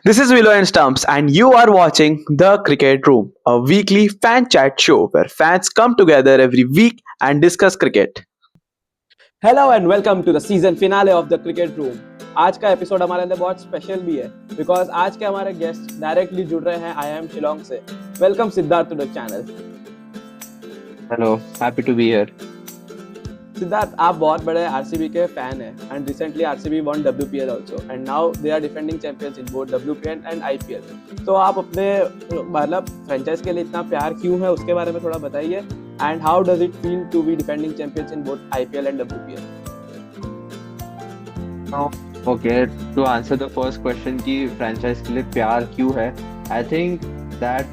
This is Willow and Stumps, and you are watching The Cricket Room, a weekly fan chat show where fans come together every week and discuss cricket. Hello and welcome to the season finale of the cricket room. आज का episode हमारे लिए बहुत special भी है because आज के हमारे गेस्ट डायरेक्टली जुड़ रहे हैं IIM शिलोंग से। Welcome Siddharth to the channel. Hello, happy to be here. Siddharth, आप बहुत बड़े आरसीबी के फैन हैं and recently RCB won WPL also and now they are defending champions in both WPL and IPL। तो आप अपने मतलब फ्रेंचाइज के लिए इतना प्यार क्यों है उसके बारे में थोड़ा बताइए and how does it feel to be defending champions in both IPL and WPL। Okay, to answer the first question कि franchise के लिए प्यार क्यों है, I think that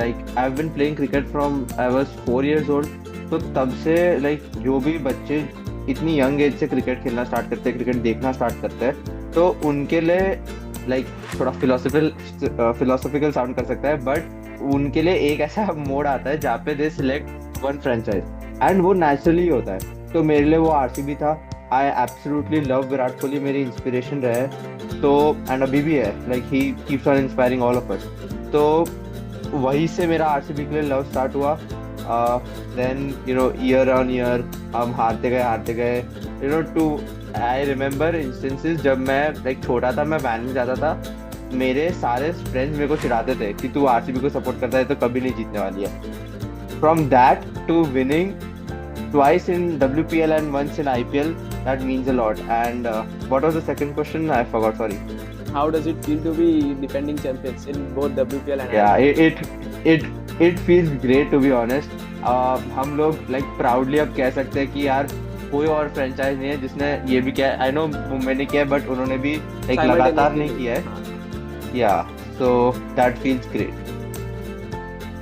like I've been playing cricket from I was 4 years old. तो तब से like जो भी बच्चे इतनी यंग एज से क्रिकेट खेलना स्टार्ट करते हैं, क्रिकेट देखना स्टार्ट करते हैं, तो उनके लिए like थोड़ा फिलोसफिकल साउंड कर सकता है, बट उनके लिए एक ऐसा मोड आता है जहाँ पे दे सिलेक्ट वन फ्रेंचाइज एंड वो नेचुरली होता है। तो मेरे लिए वो आरसीबी था। I absolutely love Virat Kohli, मेरी इंस्पिरेशन रहे, तो एंड अभी भी है, like he keeps on inspiring all of us. तो वहीं से मेरा आरसीबी के लिए लव स्टार्ट हुआ। देन ईयर ऑन ईयर हम हारते गए टू आई रिमेम्बर इंस्टेंसेस जब मैं लाइक छोटा था, मैं वैन में जाता था, मेरे सारे फ्रेंड्स मेरे को चिढ़ाते थे कि तू आरसीबी को सपोर्ट करता है तो कभी नहीं जीतने वाली है। From that to winning twice in WPL and once in IPL, that means a lot. And what was the second question? I forgot, sorry. How does it feel to be defending champions in both WPL and it feels great to be honest. हम लोग like proudly अब कह सकते हैं कि यार कोई और फ्रेंचाइज नहीं है जिसने ये भी किया है। आई नो मुंबई ने किया है, बट उन्होंने भी like लगातार नहीं किया है। Yeah, so that feels great.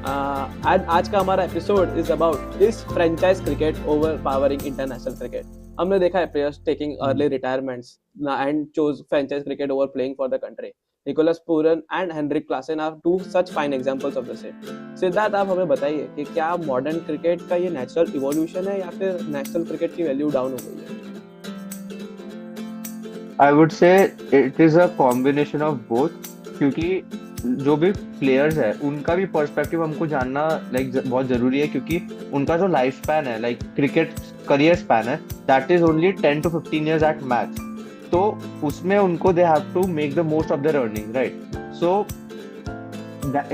आज का हमारा episode is about is franchise cricket overpowering international cricket. हमने देखा है players taking early retirements and chose franchise cricket over playing for the country. Nicholas Pooran and Heinrich Klaasen are two such fine examples of the same. Siddharth, आप हमें बताइए कि क्या modern cricket का ये नेचुरल इवोल्यूशन है या फिर नेशनल क्रिकेट की वैल्यू डाउन हो गई है? I would say it is a combination of both, क्योंकि जो भी प्लेयर्स है उनका भी पर्सपेक्टिव हमको जानना लाइक बहुत जरूरी है, क्योंकि उनका जो लाइफ स्पैन है, लाइक क्रिकेट करियर स्पैन है, that is only 10 to 15 years at max. तो उसमें उनको they have to make the most of their earning, right? So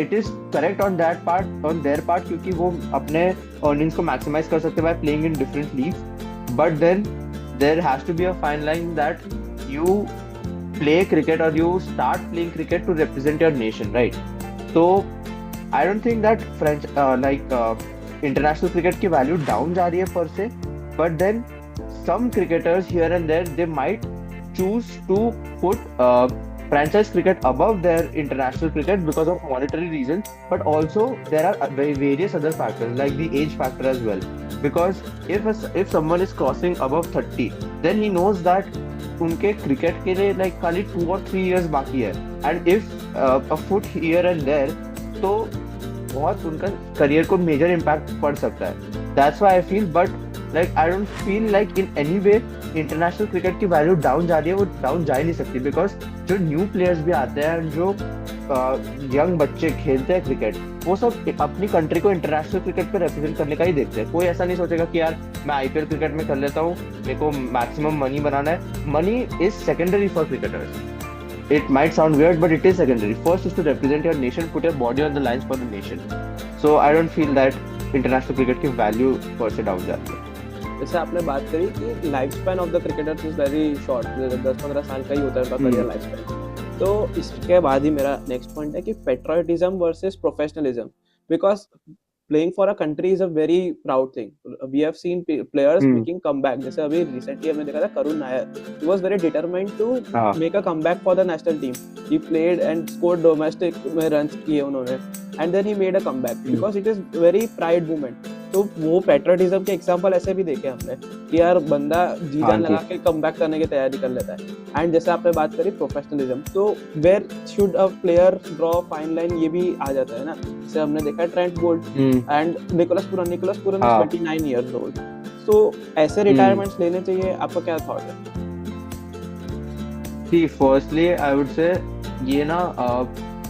it is correct on that part, on their part, क्योंकि वो अपने earnings को maximise कर सकते हैं by playing in different leagues. But then there has to be a fine line that you play cricket or you start playing cricket to represent your nation, right? So I don't think that international cricket की value down जा रही है per se, but then some cricketers here and there they might choose to put franchise cricket above their international cricket because of monetary reasons, but also there are various other factors like the age factor as well, because if someone is crossing above 30, then he knows that उनके cricket के लिए like खाली 2 or 3 years बाकी है, and if a foot here and there तो बहुत उनका career को मेजर इम्पैक्ट पड़ सकता है। That's why I feel, but like I don't feel like in any way international cricket की वैल्यू डाउन जा रही है। वो डाउन जा ही नहीं सकती, बिकॉज जो न्यू प्लेयर्स भी आते हैं एंड जो यंग बच्चे खेलते हैं क्रिकेट, वो सब अपनी कंट्री को इंटरनेशनल क्रिकेट पे रिप्रेजेंट करने का ही देखते हैं। कोई ऐसा नहीं सोचेगा कि यार मैं IPL क्रिकेट में कर लेता हूँ, मेरे को मैक्सिमम मनी बनाना है। Money is secondary for cricketers. It might sound weird, but it is secondary. First is to represent your nation, put your body on the lines for the nation. So I don't feel that international cricket की value per se down जाती है। जैसे आपने बात करी कि life span of the cricketers is very short, 10-15 साल का ही होता है उनका करियर लाइफ स्पैन। तो इसके बाद ही मेरा नेक्स्ट पॉइंट है कि patriotism versus professionalism, because playing for a country is a very proud thing. We have seen players making comeback. जैसे अभी recently हमने देखा था Karun Nair, he was very determined to make a comeback for the national team. He played and scored domestic में runs किए उन्होंने, and then he made a comeback because it is very pride moment. तो वो patriotism के example ऐसे भी देखे हमने कि यार बंदा जी जान लगा के कमबैक करने की तैयारी कर लेता है। एंड जैसे आपने बात करी प्रोफेशनलिज्म, तो where should a player draw fine line, ये भी आ जाता है ना। जैसे हमने देखा Trent Boult and Nicholas Pooran is 29 years old. तो ऐसे रिटायरमेंट्स लेने चाहिए, आपका क्या थॉट है? See, firstly, I would say ये ना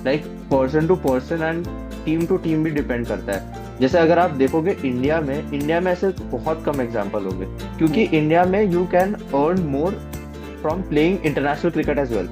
like person to person and team to team भी डिपेंड करता है। जैसे अगर आप देखोगे इंडिया में ऐसे बहुत कम एग्जांपल होंगे, क्योंकि इंडिया में you can earn more from playing international cricket as well.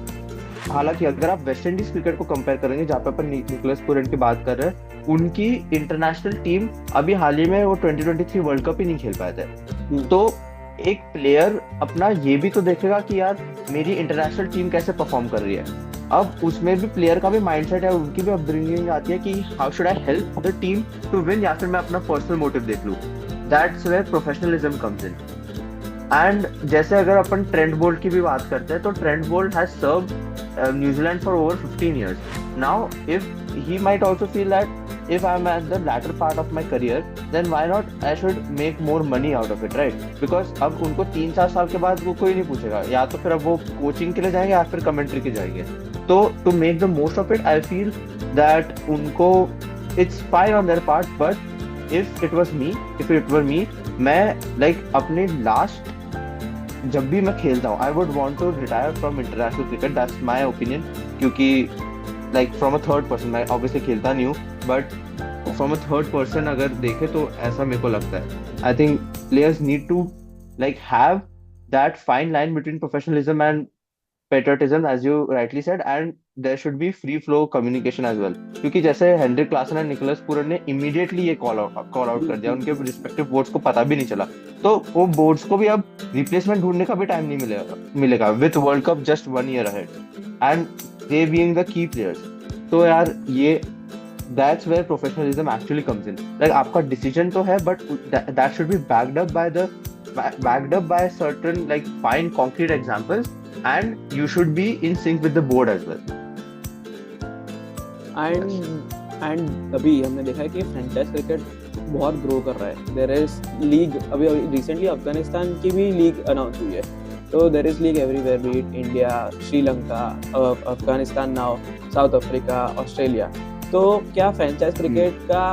हालांकि अगर आप वेस्ट इंडीज क्रिकेट को कंपेयर करेंगे, जहाँ पे अपन निकोलस पूरन की बात कर रहे हैं, उनकी इंटरनेशनल टीम अभी हाल ही में वो 2023 वर्ल्ड कप ही नहीं खेल पाए थे। तो एक प्लेयर अपना ये भी तो देखेगा कि यार मेरी इंटरनेशनल टीम कैसे परफॉर्म कर रही है। अब उसमें भी प्लेयर का भी माइंडसेट है, उनकी भी अपब्रिंगिंग आती है कि how should I help the team to win, या फिर मैं अपना पर्सनल मोटिव देख लूं। That's where professionalism comes in. And जैसे अगर अपन ट्रेंट बोल्ट की भी बात करते हैं, तो Trent Boult has served New Zealand for over 15 years. Now, if he might also feel that if I'm at the latter part of my career, then why not I should make more money out of it, right? Because अब उनको 3-4 साल के बाद वो कोई नहीं पूछेगा, या तो फिर अब वो कोचिंग के लिए जाएंगे या फिर कमेंट्री के जाएंगे। तो to make the most of it, I feel that उनको it's fine on their part, but if it were me, मैं like अपने लास्ट जब भी मैं खेलता हूँ, I would want to retire from international cricket, that's my opinion. क्योंकि like from a third person, मैं ऑब्वियसली खेलता नहीं हूँ, but from a third person अगर देखे तो ऐसा मेरे को लगता है। I think players need to like have that fine line between professionalism and patriotism, as you rightly said, and there should be free flow communication as well. क्योंकि जैसे Heinrich Klaasen and Nicholas Pooran ने immediately ये call out कर दिया, उनके respective boards को पता भी नहीं चला, तो वो बोर्ड्स को भी अब रिप्लेसमेंट ढूंढने का भी टाइम नहीं मिलेगा with world cup just 1 year ahead and they being the key players. तो यार ये that's where professionalism actually comes in. Like आपका डिसीजन तो है, but that should be backed up by certain like fine concrete examples, and you should be in sync with the board as well. And अभी हमने देखा है कि franchise cricket बहुत grow कर रहा है। देयर इज लीग, अभी रिसेंटली अफगानिस्तान की भी लीग अनाउंस हुई है, तो there is league everywhere, be it India, Sri Lanka, Afghanistan now, South Africa, Australia. तो क्या फ्रेंचाइज क्रिकेट का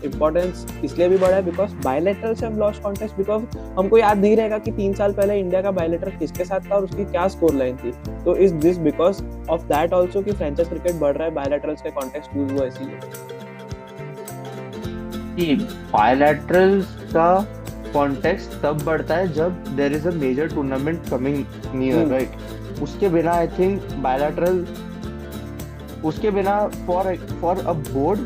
इम्पोर्टेंस इसलिए भी बढ़ा है बिकॉज बायलैटरल से हम लॉस्ट कॉन्टेस्ट, बिकॉज हमको याद नहीं रहेगा कि 3 साल पहले इंडिया का बायलैटरल किसके साथ था और उसकी क्या स्कोर लाइन थी। तो is this because of that also कि फ्रेंचाइज क्रिकेट बढ़ रहा है, बायलैटरल्स के कॉन्टेस्ट यूज हुआ इसीलिए। बायलैटरल्स का कॉन्टेक्स्ट तब बढ़ता है जब there is a major tournament coming near, right? उसके बिना आई थिंक बायलैटरल, उसके बिना for a board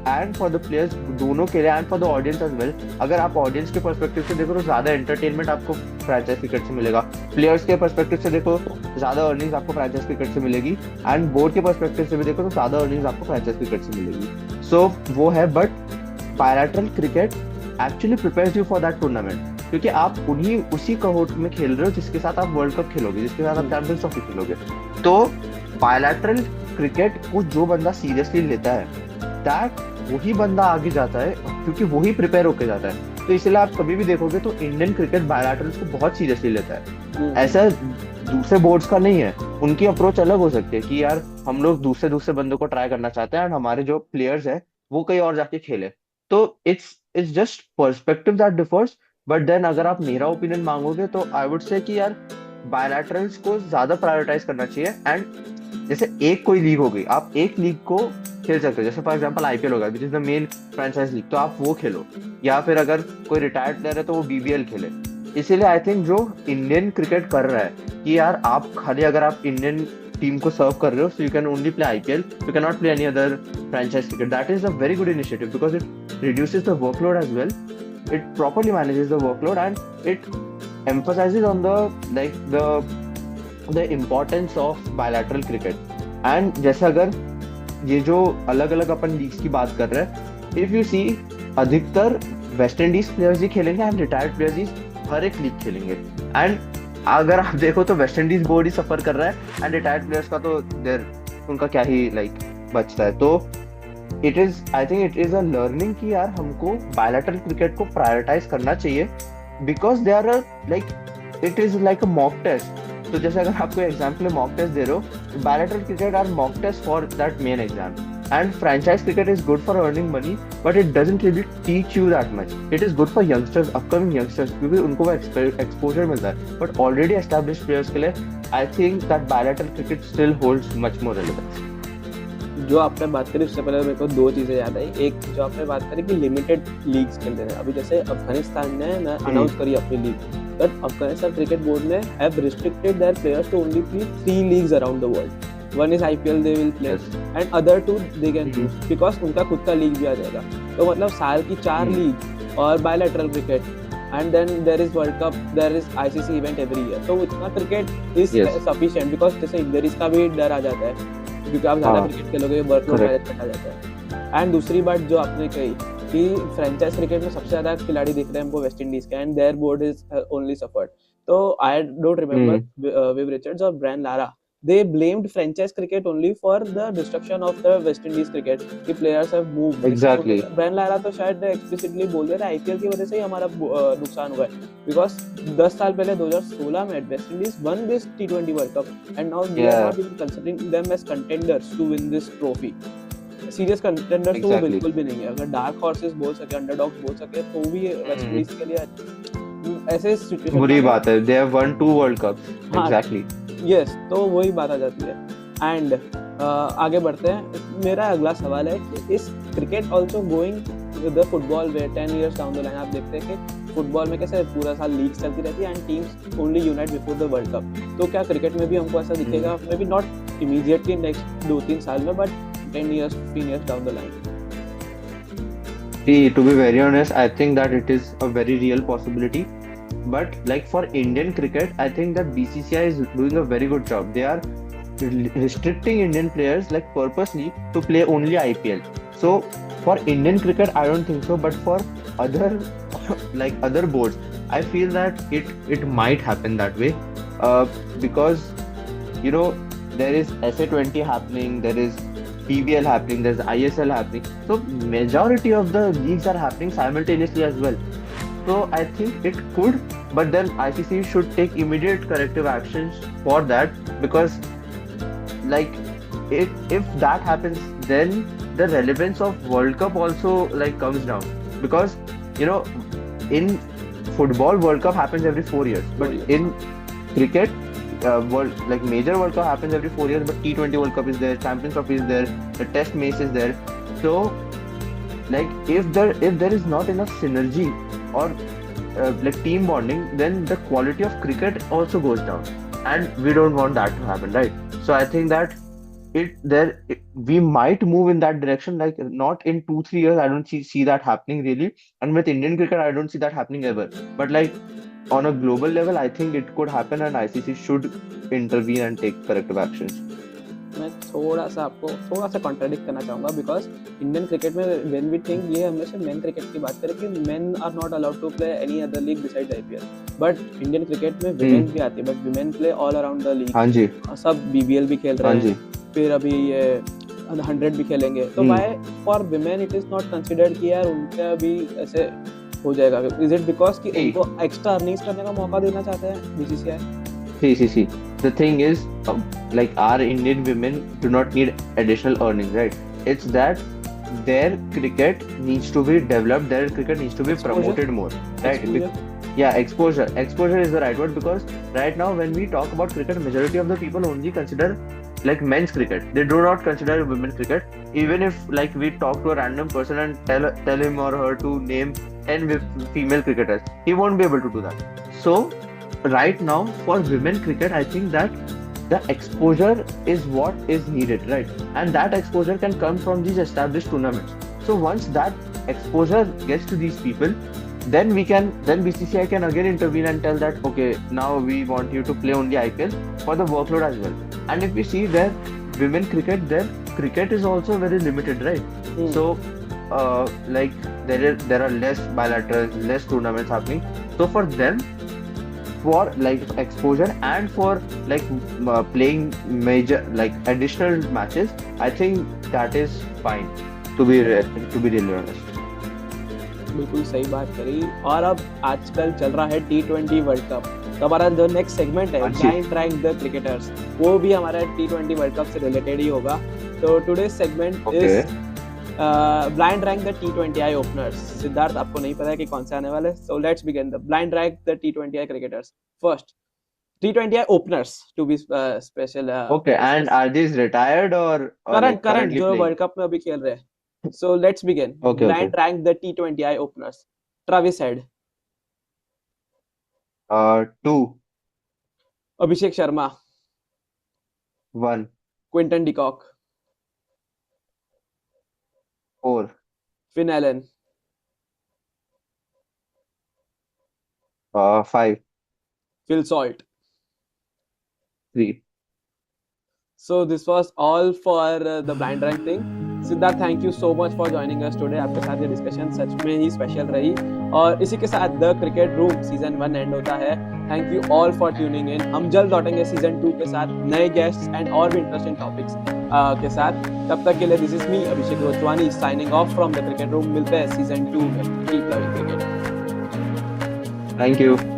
and for the players, दोनों के लिए, and for the audience as well, अगर आप ऑडियंस के पर्सपेक्टिव से देखो तो ज्यादा एंटरटेनमेंट आपको फ्रेंचाइज क्रिकेट से मिलेगा, प्लेयर्स के पर्सपेक्टिव से देखो ज्यादा अर्निंग्स आपको फ्रेंचाइज क्रिकेट से मिलेगी, एंड बोर्ड के पर्सपेक्टिव से भी देखो तो ज्यादा अर्निंग्स आपको फ्रेंचाइज क्रिकेट से मिलेगी। सो वो है, but bilateral cricket actually prepares you for that tournament, क्योंकि आप उसी कोहोर्ट में खेल रहे हो जिसके साथ आप वर्ल्ड कप खेलोगे, जिसके साथ आप चैंपियंस ट्रॉफी खेलोगे। तो बायलैटरल क्रिकेट को जो बंदा सीरियसली लेता है, दैट वही बंदा आगे जाता है, क्योंकि वही प्रिपेयर होके जाता है। तो इसलिए आप कभी भी देखोगे तो इंडियन क्रिकेट बायलैटरल्स को बहुत सीरियसली लेता है। ऐसा दूसरे बोर्ड्स का नहीं है, उनकी अप्रोच अलग हो सकती है कि यार हम लोग दूसरे बंदों को ट्राई करना चाहते हैं, एंड हमारे जो प्लेयर्स है वो कहीं और जाके खेले। तो it's just perspective that differs. But then अगर आप मेरा ओपिनियन मांगोगे तो आई वुड से कि यार बायलैटरल्स को ज्यादा प्रायोरिटाइज करना चाहिए। एंड जैसे एक कोई लीग हो गई, आप एक लीग को खेल सकते हो, जैसे फॉर एग्जांपल आईपीएल होगा, which is the main franchise league, तो आप वो खेलो, या फिर अगर कोई रिटायर्ड प्लेयर है तो वो बीबीएल खेले। इसीलिए आई थिंक जो इंडियन क्रिकेट कर रहा है कि यार आप खाली अगर आप इंडियन टीम को सर्व कर रहे हो, so you can only play IPL, you cannot play any other franchise cricket. That is a very good initiative because it reduces the workload as well. It properly manages the workload and it emphasizes on the importance of bilateral cricket. And जैसे अगर ये जो अलग अलग अपन leagues की बात कर रहे हैं, if you see अधिकतर वेस्ट इंडीज प्लेयर्स ही खेलेंगे एंड रिटायर्ड प्लेयर्स ही हर एक लीग खेलेंगे। एंड अगर आप देखो तो वेस्ट इंडीज बोर्ड ही सफर कर रहा है एंड रिटायर्ड प्लेयर्स का तो उनका क्या ही बचता है। तो I think it is a learning कि यार हमको बायलैटरल क्रिकेट को प्रायोरिटाइज करना चाहिए, because they are it is like a mock test. तो जैसे अगर आपको एग्जाम्पल मॉक टेस्ट दे रहे हो, bilateral cricket are mock test for that main exam. And franchise cricket is good for earning money, but it doesn't really teach you that much. It is good for youngsters, upcoming youngsters, क्योंकि उनको वो exposure मिलता है. But already established players के लिए, I think that bilateral cricket still holds much more relevance. जो आपने बात करी उससे पहले मेरे को दो चीजें याद आई. एक जो आपने बात करी कि लिमिटेड लीग्स खेलते हैं. अभी जैसे अफगानिस्तान ने अनाउंस करी अपनी league, but Afghanistan cricket board ने have restricted their players to only play 3 leagues around the world. One is IPL they will play and other 2 they can choose because उनका खुद का लीग भी आ जाएगा. तो मतलब साल की 4 लीग और bilateral cricket and then there is World Cup, there is ICC event every year. तो इतना क्रिकेट is sufficient because जैसे इंजरीज का भी डर आ जाता है क्योंकि आप ज़्यादा क्रिकेट खेलोगे वर्कलोड मैनेज करना जाता है. एंड दूसरी बात जो आपने कही कि फ्रेंचाइज क्रिकेट में सबसे ज़्यादा खिलाड़ी दिख रहे हैं हमको वेस्ट इंडीज के and their board is only suffered. तो I don't remember Viv Richards और Brian Lara they blamed franchise cricket only for the destruction of the West Indies cricket. The players have moved. Exactly. Brian Lara तो शायद explicitly बोल रहे थे IPL की वजह से ही हमारा नुकसान हुआ है because 10 साल पहले 2016 में West Indies won this T20 World Cup and now they are not even considering them as contenders to win this trophy. Serious contender तो बिल्कुल भी नहीं है. अगर डार्क हॉर्सेस बोल सके, अंडरडॉग्स बोल सके तो भी वेस्ट इंडीज के लिए ऐसे सिचुएशन बुरी बात है. They have won 2 World Cups. Exactly. Yes तो वही बात आ जाती है. एंड आगे बढ़ते हैं. मेरा अगला सवाल है कि इस cricket also going the football way 10 years down the line. आप देखते हैं कि फुटबॉल में कैसे पूरा साल लीग चलती रहती है and teams only unite before the world cup. तो क्या क्रिकेट में भी हमको ऐसा दिखेगा? May be not immediately next 2-3 साल में but 10 years 15 years down the line. See, to be very honest, I think that it is a very real possibility. But like for Indian cricket, I think that BCCI is doing a very good job. They are restricting Indian players like purposely to play only IPL. So for Indian cricket, I don't think so. But for other like other boards, I feel that it might happen that way because you know there is SA20 happening, there is PBL happening, there's ISL happening. So majority of the leagues are happening simultaneously as well. So I think it could, but then ICC should take immediate corrective actions for that because like if that happens, then the relevance of World Cup also like comes down because you know in football World Cup happens every 4 years, but in cricket world like major World Cup happens every 4 years, but T20 World Cup is there, Champions Trophy is there, the Test match is there. So like if there is not enough synergy or like team bonding, then the quality of cricket also goes down, and we don't want that to happen, right? So I think that we might move in that direction, like not in 2-3 years. I don't see that happening really, and with Indian cricket I don't see that happening ever, but like on a global level I think it could happen and ICC should intervene and take corrective actions. मैं थोड़ा सा contradict करना चाहूँगा because Indian cricket में when we think ये हमेशा men cricket की बात करें कि men are not allowed to play any other league besides IPL, but Indian cricket में विमेन भी आती है, but women play all around the league. हाँ जी, सब BBL भी खेल रहे हैं, फिर अभी ये 100 भी खेलेंगे. तो why for women it is not considered कि यार उनका भी ऐसे हो जाएगा? इज इट बिकॉज कि उनको एक्स्ट्रा अर्निंग्स करने का मौका देना चाहते हैं BCCI? See. The thing is, like our Indian women do not need additional earnings, right? It's that their cricket needs to be developed, their cricket needs to be promoted more, right? Exposure. Exposure is the right word because right now when we talk about cricket, majority of the people only consider like men's cricket. They do not consider women's cricket. Even if like we talk to a random person and tell him or her to name 10 female cricketers, he won't be able to do that. So right now for women cricket I think that the exposure is what is needed, right? And that exposure can come from these established tournaments. So once that exposure gets to these people, then BCCI can again intervene and tell that okay, now we want you to play only IPL for the workload as well. And if we see that women cricket, their cricket is also very limited, right? So like there are less bilaterals, less tournaments happening. So for them, for like exposure and for like playing major like additional matches, I think that is fine to be really honest. बिल्कुल सही बात करी. और अब आजकल चल रहा है T20 वर्ल्ड कप, तो हमारा जो नेक्स्ट सेगमेंट है ब्लाइंड ट्रैक द क्रिकेटर्स, वो भी हमारा T20 वर्ल्ड कप से रिलेटेड ही होगा. So today's segment Okay. is blind rank the T20I openers. Siddharth आपको नहीं पता है कि कौन से आने वाले, so let's begin the blind rank the T20I cricketers. First, T20I openers to be special. Okay, and are these retired or like current currently जो playing? वर्ल्ड कप में अभी खेल रहे हैं. So let's begin. Okay, Blind okay. rank the T20I openers. Travis Head, 2, Abhishek Sharma, 1, Quinton de Kock, 4, Finn Allen, 5, Phil Salt. 3. So this was all for the blind rank thing. Siddharth, thank you so much for joining us today. आपके साथ ये discussion सच में ही special रही और इसी के साथ the cricket room season 1 and होता है. Thank you all for tuning in. हम जल्द लौटेंगे सीजन 2 के साथ नए गेस्ट्स एंड और भी इंटरेस्टिंग टॉपिक्स के साथ. तब तक के लिए this is me Abhishek Rochwani signing off from the cricket room. मिलते हैं सीजन 2 में. Keep loving cricket. Thank you.